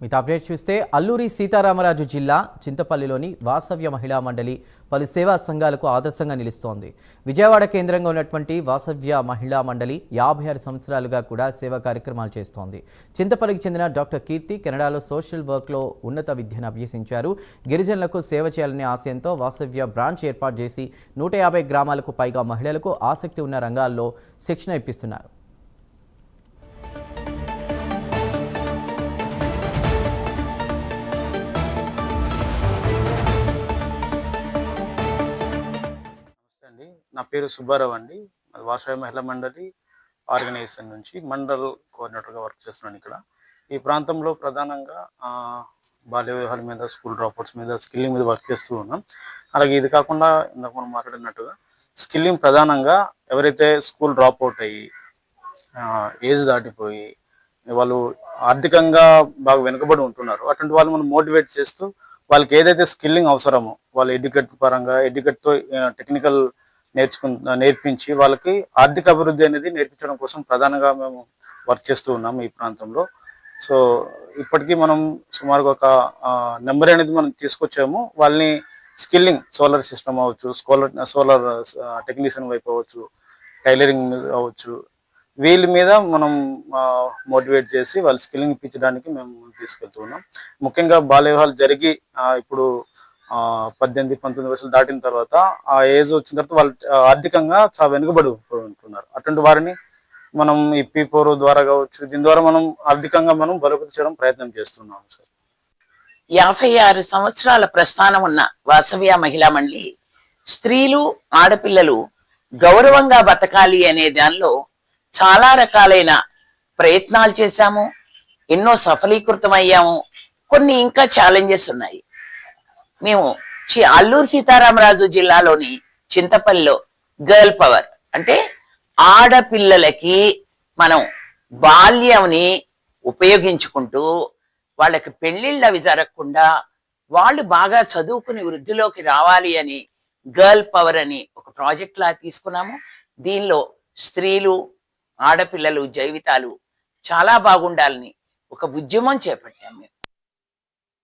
మిగతా అప్డేట్ చూస్తే అల్లూరి సీతారామరాజు జిల్లా చింతపల్లిలోని వాసవ్య మహిళా మండలి పలు సేవా సంఘాలకు ఆదర్శంగా నిలుస్తోంది. విజయవాడ కేంద్రంగా ఉన్నటువంటి వాసవ్య మహిళా మండలి 56 సంవత్సరాలుగా కూడా సేవా కార్యక్రమాలు చేస్తోంది. చింతపల్లికి చెందిన డాక్టర్ కీర్తి కెనడాలో సోషల్ వర్క్లో ఉన్నత విద్యను అభ్యసించారు. గిరిజనులకు సేవ చేయాలనే ఆశయంతో వాసవ్య బ్రాంచ్ ఏర్పాటు చేసి 150 గ్రామాలకు పైగా మహిళలకు ఆసక్తి ఉన్న రంగాల్లో శిక్షణ ఇప్పిస్తున్నారు. నా పేరు సుబ్బారావు అండి. వాసవ్య మహిళా మండలి ఆర్గనైజేషన్ నుంచి మండల్ కోఆర్డినేటర్గా వర్క్ చేస్తున్నాను. ఇక్కడ ఈ ప్రాంతంలో ప్రధానంగా బాల్య వివాహాల మీద, స్కూల్ డ్రాప్అవుట్స్ మీద, స్కిల్లింగ్ మీద వర్క్ చేస్తూ ఉన్నాం. అలాగే ఇది కాకుండా ఇందాక మనం మాట్లాడినట్టుగా స్కిల్లింగ్ ప్రధానంగా ఎవరైతే స్కూల్ డ్రాప్అవుట్ అయ్యి ఏజ్ దాటిపోయి వాళ్ళు ఆర్థికంగా బాగా వెనుకబడి ఉంటున్నారు, అటువంటి వాళ్ళు మనం మోటివేట్ చేస్తూ వాళ్ళకి ఏదైతే స్కిల్లింగ్ అవసరమో వాళ్ళు ఎడ్యుకేట్తో టెక్నికల్ నేర్పించి వాళ్ళకి ఆర్థిక అభివృద్ధి అనేది నేర్పించడం కోసం ప్రధానంగా మేము వర్క్ చేస్తూ ఉన్నాము ఈ ప్రాంతంలో. సో ఇప్పటికీ మనం సుమారుగా ఒక నెంబర్ అనేది మనం తీసుకొచ్చాము. వాళ్ళని స్కిల్లింగ్ సోలార్ సిస్టమ్ అవ్వచ్చు, సోలార్ టెక్నీషియన్ వైపు అవ్వచ్చు, టైలరింగ్ అవ్వచ్చు, వీళ్ళ మీద మనం మోటివేట్ చేసి వాళ్ళ స్కిల్లింగ్ ఇప్పించడానికి మేము తీసుకెళ్తూ ఉన్నాం. ముఖ్యంగా బాల్య వివాహాలు జరిగి ఇప్పుడు 18-19 వయసులు దాటిన తర్వాత ఆ ఏజ్ వచ్చిన తర్వాత వాళ్ళు ఆర్థికంగా చాలా వెనుకబడి ఉంటున్నారు. అటువంటి వారిని మనం ఈ P4 ద్వారా కావచ్చు, దీని ద్వారా మనం ఆర్థికంగా మనం బలోపేతం చేయడం ప్రయత్నం చేస్తున్నాం సార్. 56 సంవత్సరాల ప్రస్థానం ఉన్న వాసవ్య మహిళా మండలి స్త్రీలు, ఆడపిల్లలు గౌరవంగా బతకాలి అనే దానిలో చాలా రకాలైన ప్రయత్నాలు చేశాము. ఎన్నో సఫలీకృతం అయ్యాము. కొన్ని ఇంకా ఛాలెంజెస్ ఉన్నాయి. మేము అల్లూరి సీతారామరాజు జిల్లాలోని చింతపల్లిలో గర్ల్ పవర్ అంటే ఆడపిల్లలకి మనం బాల్యంని ఉపయోగించుకుంటూ వాళ్ళకి పెళ్లిళ్ళు అవి జరగకుండా వాళ్ళు బాగా చదువుకుని వృద్ధిలోకి రావాలి అని గర్ల్ పవర్ అని ఒక ప్రాజెక్ట్ లా తీసుకున్నాము. దీనిలో స్త్రీలు, ఆడపిల్లలు జీవితాలు చాలా బాగుండాలని ఒక ఉద్యమం చేపట్టాము.